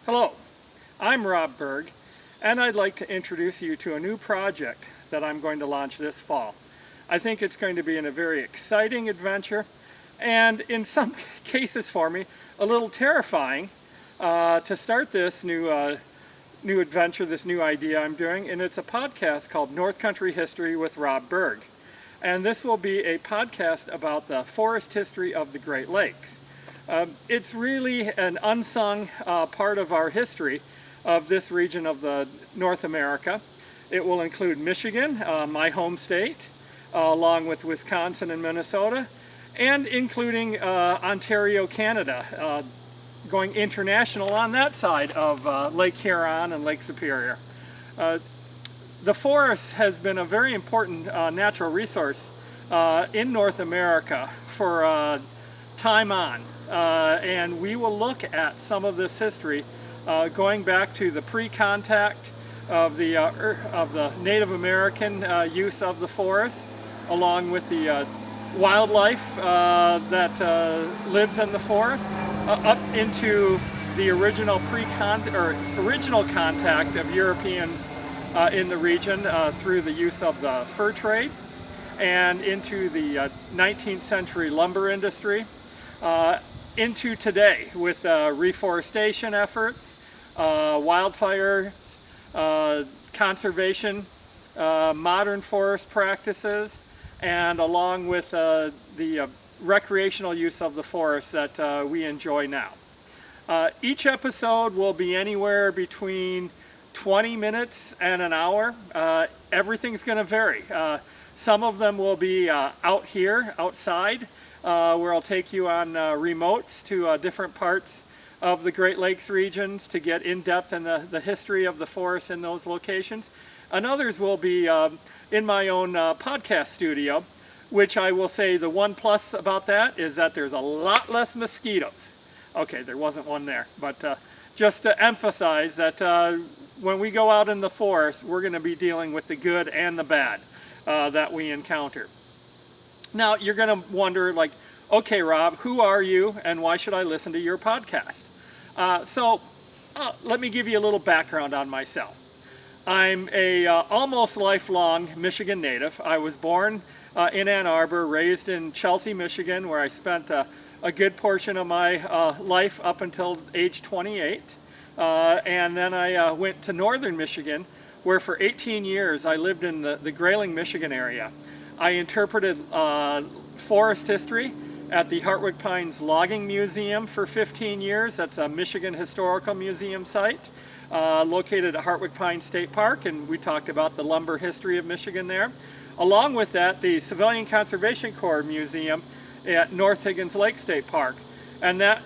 Hello, I'm Rob Burg, and I'd like to introduce you to a new project that I'm going to launch this fall. I think it's going to be a very exciting adventure, and in some cases for me, a little terrifying to start this new adventure, this new idea I'm doing, and it's a podcast called North Country History with Rob Burg. And this will be a podcast about the forest history of the Great Lakes. It's really an unsung part of our history of this region of the North America. It will include Michigan, my home state, along with Wisconsin and Minnesota, and including Ontario, Canada, going international on that side of Lake Huron and Lake Superior. The forest has been a very important natural resource in North America for time on. And we will look at some of this history going back to the pre-contact of the Native American use of the forest, along with the wildlife that lives in the forest, up into the original original contact of Europeans in the region through the use of the fur trade, and into the 19th century lumber industry. Into today with reforestation efforts, wildfire conservation, modern forest practices, and along with the recreational use of the forest that we enjoy now. Each episode will be anywhere between 20 minutes and an hour. Everything's going to vary. Some of them will be out here, outside, where I'll take you on remotes to different parts of the Great Lakes regions to get in depth in the history of the forest in those locations. And others will be in my own podcast studio, which I will say the one plus about that is that there's a lot less mosquitoes. Okay, there wasn't one there, but just to emphasize that when we go out in the forest, we're going to be dealing with the good and the bad that we encounter. Now, you're going to wonder, like, okay, Rob, who are you and why should I listen to your podcast? So let me give you a little background on myself. I'm a almost lifelong Michigan native. I was born in Ann Arbor, raised in Chelsea, Michigan, where I spent a good portion of my life up until age 28. And then I went to northern Michigan, where for 18 years I lived in the Grayling, Michigan area. I interpreted forest history at the Hartwick Pines Logging Museum for 15 years. That's a Michigan Historical Museum site located at Hartwick Pines State Park, and we talked about the lumber history of Michigan there. Along with that, the Civilian Conservation Corps Museum at North Higgins Lake State Park, and that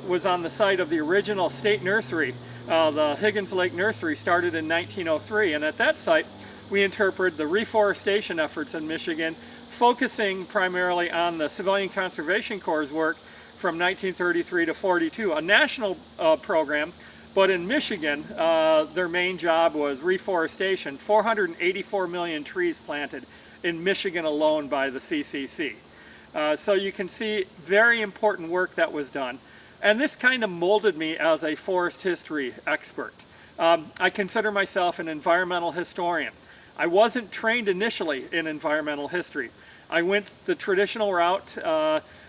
was on the site of the original state nursery. The Higgins Lake Nursery started in 1903, and at that site we interpret the reforestation efforts in Michigan, focusing primarily on the Civilian Conservation Corps' work from 1933 to 42, a national program, but in Michigan, their main job was reforestation, 484 million trees planted in Michigan alone by the CCC. So you can see very important work that was done. And this kind of molded me as a forest history expert. I consider myself an environmental historian. I wasn't trained initially in environmental history. I went the traditional route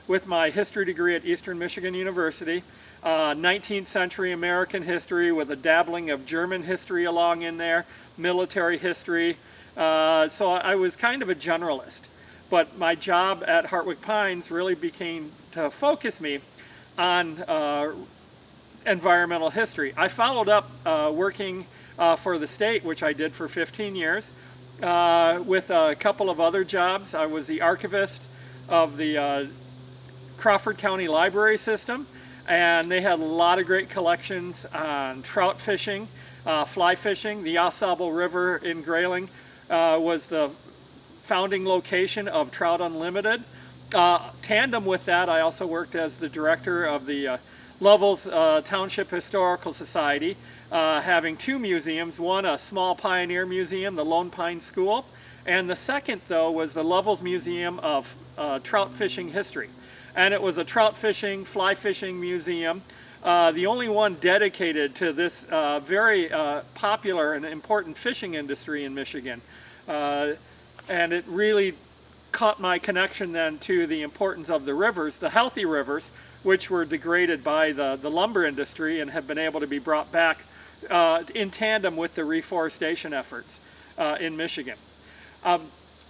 with my history degree at Eastern Michigan University, 19th century American history with a dabbling of German history along in there, military history. So I was kind of a generalist. But my job at Hartwick Pines really became to focus me on environmental history. I followed up working for the state, which I did for 15 years, with a couple of other jobs. I was the archivist of the Crawford County Library System, and they had a lot of great collections on trout fishing, fly fishing. The Ausable River in Grayling was the founding location of Trout Unlimited. Tandem with that, I also worked as the director of the Lovell's Township Historical Society, having two museums, one a small pioneer museum, the Lone Pine School, and the second, though, was the Lovell's Museum of Trout Fishing History. And it was a trout fishing, fly fishing museum the only one dedicated to this very popular and important fishing industry in Michigan. And it really caught my connection then to the importance of the rivers, the healthy rivers, which were degraded by the lumber industry and have been able to be brought back in tandem with the reforestation efforts in Michigan.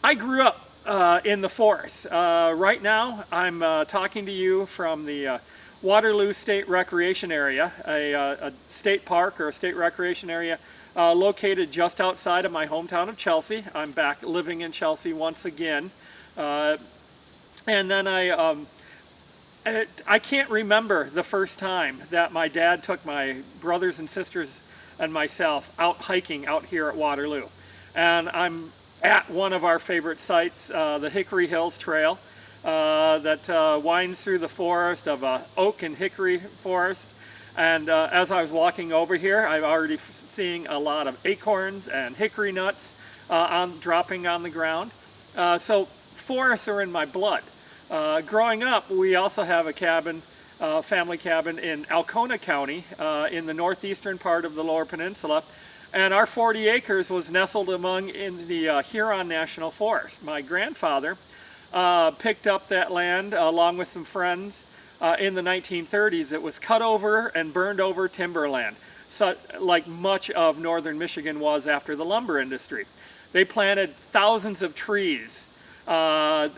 I grew up in the forest. Right now I'm talking to you from the Waterloo State Recreation Area, a state park or a state recreation area located just outside of my hometown of Chelsea. I'm back living in Chelsea once again. And then I can't remember the first time that my dad took my brothers and sisters and myself out hiking out here at Waterloo. And I'm at one of our favorite sites, the Hickory Hills Trail, that winds through the forest of oak and hickory forest. And as I was walking over here, I'm already seeing a lot of acorns and hickory nuts dropping on the ground. So forests are in my blood. Growing up, we also have a cabin, family cabin in Alcona County in the northeastern part of the Lower Peninsula. And our 40 acres was nestled in the Huron National Forest. My grandfather picked up that land along with some friends in the 1930s. It was cut over and burned over timberland, so, like much of northern Michigan was after the lumber industry. They planted thousands of trees on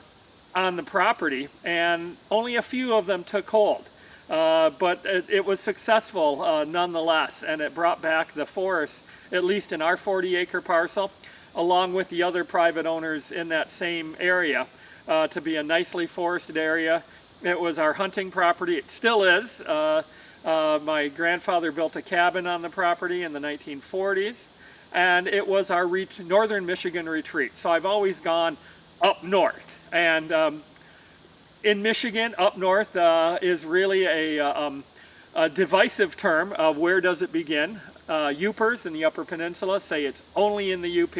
the property, and only a few of them took hold. But it was successful nonetheless, and it brought back the forest, at least in our 40-acre parcel, along with the other private owners in that same area, to be a nicely forested area. It was our hunting property. It still is. My grandfather built a cabin on the property in the 1940s, and it was our northern Michigan retreat. So I've always gone up north. And in Michigan, up north is really a divisive term of where does it begin. Upers in the Upper Peninsula say it's only in the UP.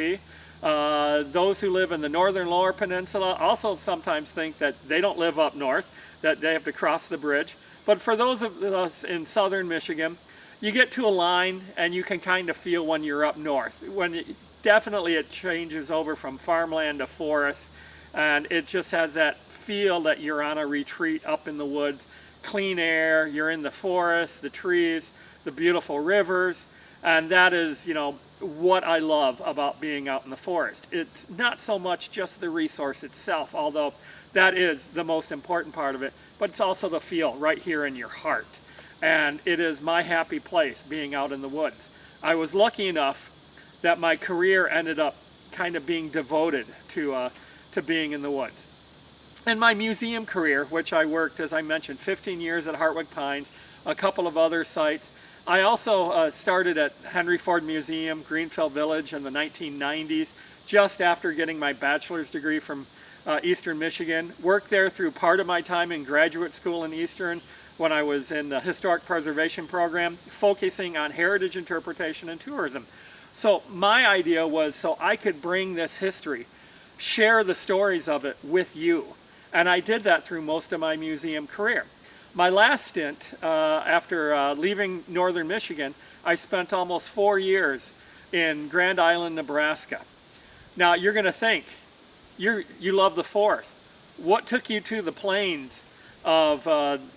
Those who live in the northern Lower Peninsula also sometimes think that they don't live up north, that they have to cross the bridge. But for those of us in southern Michigan, you get to a line and you can kind of feel when you're up north. Definitely it changes over from farmland to forest, and it just has that feel that you're on a retreat up in the woods. Clean air, you're in the forest, the trees, the beautiful rivers, and that is, you know, what I love about being out in the forest. It's not so much just the resource itself, although that is the most important part of it, but it's also the feel right here in your heart. And it is my happy place being out in the woods. I was lucky enough that my career ended up kind of being devoted to being in the woods. And my museum career, which I worked, as I mentioned, 15 years at Hartwick Pines, a couple of other sites. I also started at Henry Ford Museum, Greenfield Village in the 1990s, just after getting my bachelor's degree from Eastern Michigan. Worked there through part of my time in graduate school in Eastern when I was in the Historic Preservation program, focusing on heritage interpretation and tourism. So my idea was so I could bring this history, share the stories of it with you. And I did that through most of my museum career. My last stint, after leaving northern Michigan, I spent almost 4 years in Grand Island, Nebraska. Now you're going to think, you love the forest. What took you to the plains of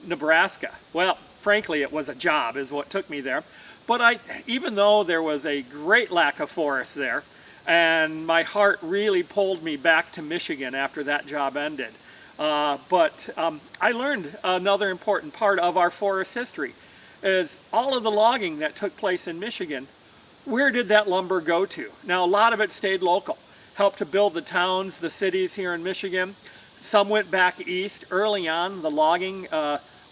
Nebraska? Well, frankly, it was a job is what took me there. But even though there was a great lack of forest there, and my heart really pulled me back to Michigan after that job ended. But I learned another important part of our forest history is all of the logging that took place in Michigan. Where did that lumber go to? Now, a lot of it stayed local, helped to build the towns, the cities here in Michigan. Some went back east. Early on, the logging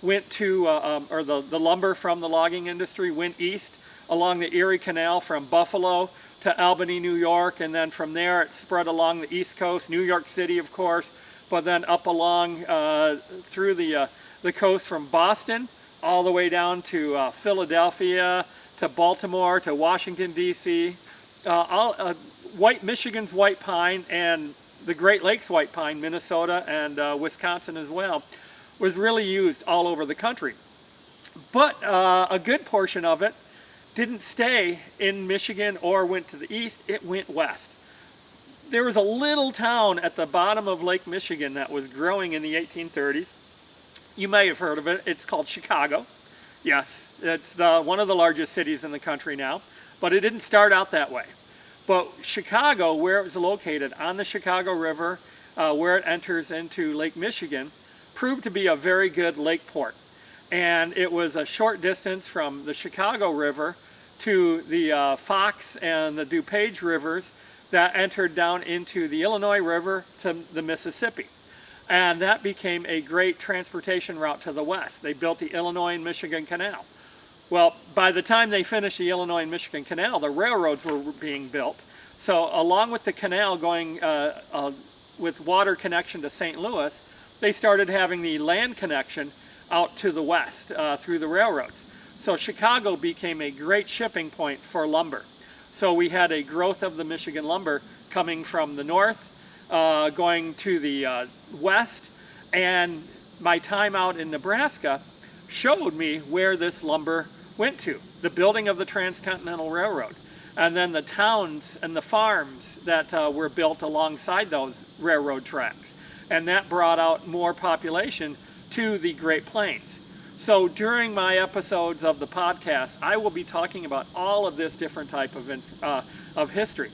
went to, or the lumber from the logging industry went east along the Erie Canal from Buffalo to Albany, New York, and then from there it spread along the East Coast, New York City, of course, but then up along through the coast from Boston all the way down to Philadelphia, to Baltimore, to Washington, D.C. Michigan's white pine and the Great Lakes white pine, Minnesota and Wisconsin as well, was really used all over the country. But a good portion of it didn't stay in Michigan or went to the east, it went west. There was a little town at the bottom of Lake Michigan that was growing in the 1830s. You may have heard of it. It's called Chicago. Yes, it's one of the largest cities in the country now, but it didn't start out that way. But Chicago, where it was located on the Chicago River, where it enters into Lake Michigan, proved to be a very good lake port. And it was a short distance from the Chicago River to the Fox and the DuPage rivers that entered down into the Illinois River to the Mississippi. And that became a great transportation route to the west. They built the Illinois and Michigan Canal. Well, by the time they finished the Illinois and Michigan Canal, the railroads were being built. So along with the canal going with water connection to St. Louis, they started having the land connection out to the west through the railroads. So Chicago became a great shipping point for lumber. So we had a growth of the Michigan lumber coming from the north, going to the west, and my time out in Nebraska showed me where this lumber went to, the building of the Transcontinental Railroad, and then the towns and the farms that were built alongside those railroad tracks. And that brought out more population to the Great Plains. So during my episodes of the podcast, I will be talking about all of this different type of history.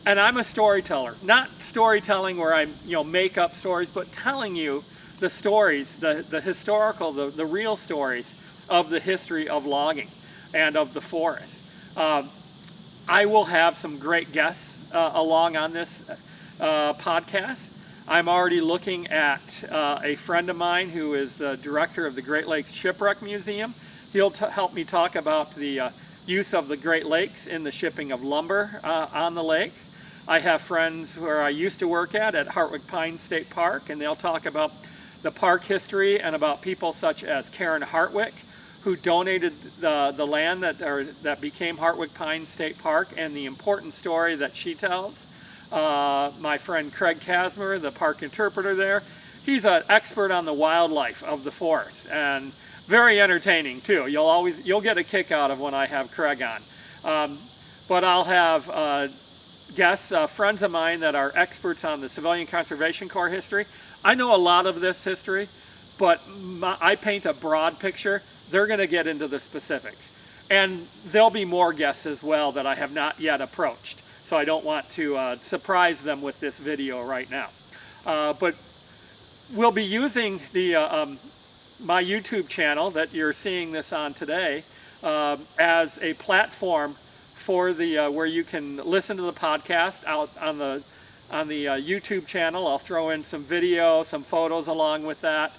And I'm a storyteller, not storytelling where I make up stories, but telling you the stories, the historical, the real stories of the history of logging and of the forest. I will have some great guests along on this podcast. I'm already looking at a friend of mine who is the director of the Great Lakes Shipwreck Museum. He'll help me talk about the use of the Great Lakes in the shipping of lumber on the lakes. I have friends where I used to work at Hartwick Pines State Park, and they'll talk about the park history and about people such as Karen Hartwick, who donated the land that became Hartwick Pines State Park, and the important story that she tells. My friend Craig Kasmer, the park interpreter there, he's an expert on the wildlife of the forest and very entertaining too. You'll get a kick out of when I have Craig on. But I'll have guests, friends of mine that are experts on the Civilian Conservation Corps history. I know a lot of this history, but I paint a broad picture. They're going to get into the specifics. And there'll be more guests as well that I have not yet approached. So I don't want to surprise them with this video right now. But we'll be using the my YouTube channel that you're seeing this on today as a platform for the where you can listen to the podcast out on the YouTube channel. I'll throw in some video, some photos along with that,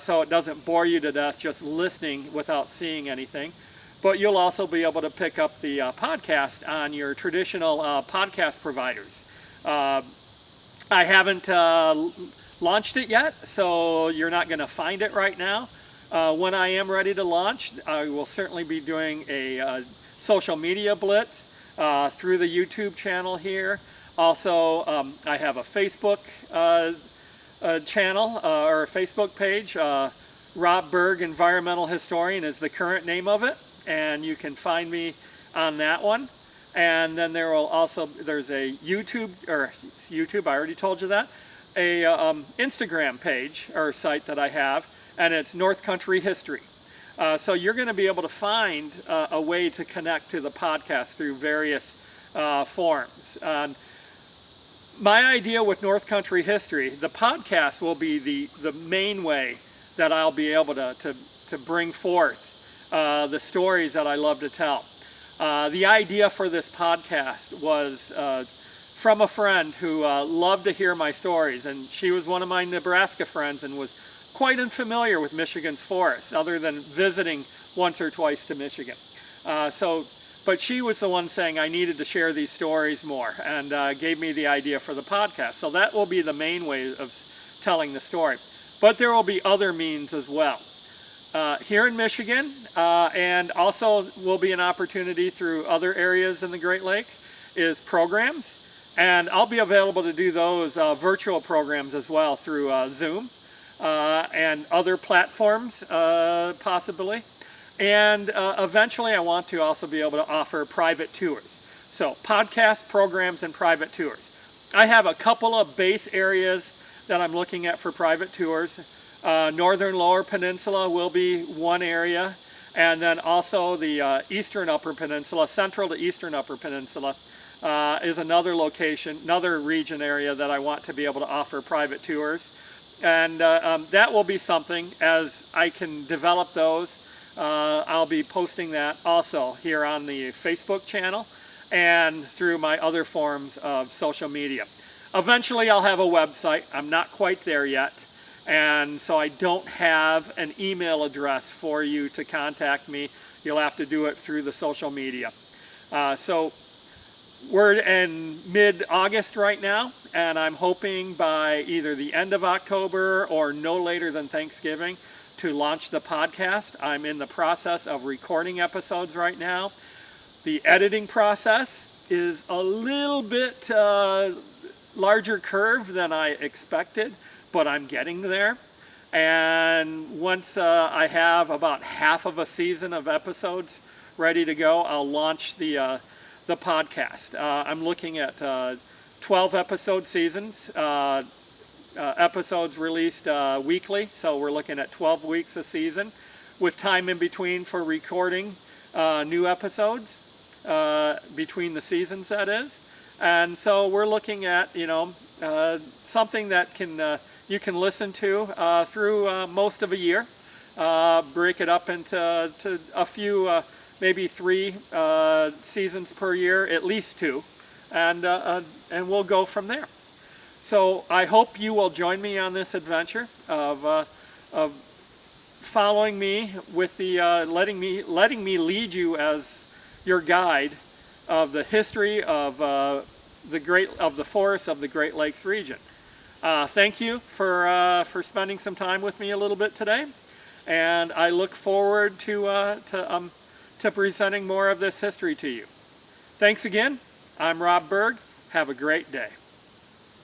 so it doesn't bore you to death just listening without seeing anything. But you'll also be able to pick up the podcast on your traditional podcast providers. I haven't launched it yet, so you're not going to find it right now. When I am ready to launch, I will certainly be doing a social media blitz through the YouTube channel here. Also, I have a Facebook channel or a Facebook page. Rob Burg, Environmental Historian, is the current name of it, and you can find me on that one. And then there's a YouTube, I already told you that, a Instagram page or site that I have, and it's North Country History. So you're going to be able to find a way to connect to the podcast through various forms. My idea with North Country History, the podcast will be the main way that I'll be able to bring forth the stories that I love to tell. The idea for this podcast was from a friend who loved to hear my stories, and she was one of my Nebraska friends and was quite unfamiliar with Michigan's forests, other than visiting once or twice to Michigan. But she was the one saying I needed to share these stories more, and gave me the idea for the podcast. So that will be the main way of telling the story. But there will be other means as well. Here in Michigan, and also will be an opportunity through other areas in the Great Lakes, is programs. And I'll be available to do those virtual programs as well through Zoom and other platforms, possibly. And eventually I want to also be able to offer private tours. So podcast programs and private tours. I have a couple of base areas that I'm looking at for private tours. Northern Lower Peninsula will be one area, and then also the Eastern Upper Peninsula, Central to Eastern Upper Peninsula is another location, another region area that I want to be able to offer private tours. And that will be something, as I can develop those, I'll be posting that also here on the Facebook channel and through my other forms of social media. Eventually I'll have a website. I'm not quite there yet, and so I don't have an email address for you to contact me. You'll have to do it through the social media. So we're in mid-August right now, and I'm hoping by either the end of October or no later than Thanksgiving to launch the podcast. I'm in the process of recording episodes right now. The editing process is a little bit larger curve than I expected, but I'm getting there. And once I have about half of a season of episodes ready to go, I'll launch the podcast. I'm looking at 12 episode seasons, episodes released weekly, so we're looking at 12 weeks a season with time in between for recording new episodes between the seasons, that is. And so we're looking at, you know, something that can you can listen to through most of a year. Break it up into a few, maybe 3 seasons per year, at least 2, and we'll go from there. So I hope you will join me on this adventure of following me with the letting me lead you as your guide of the history of the forests of the Great Lakes region. Thank you for spending some time with me a little bit today, and I look forward to presenting more of this history to you. Thanks again. I'm Rob Burg. Have a great day.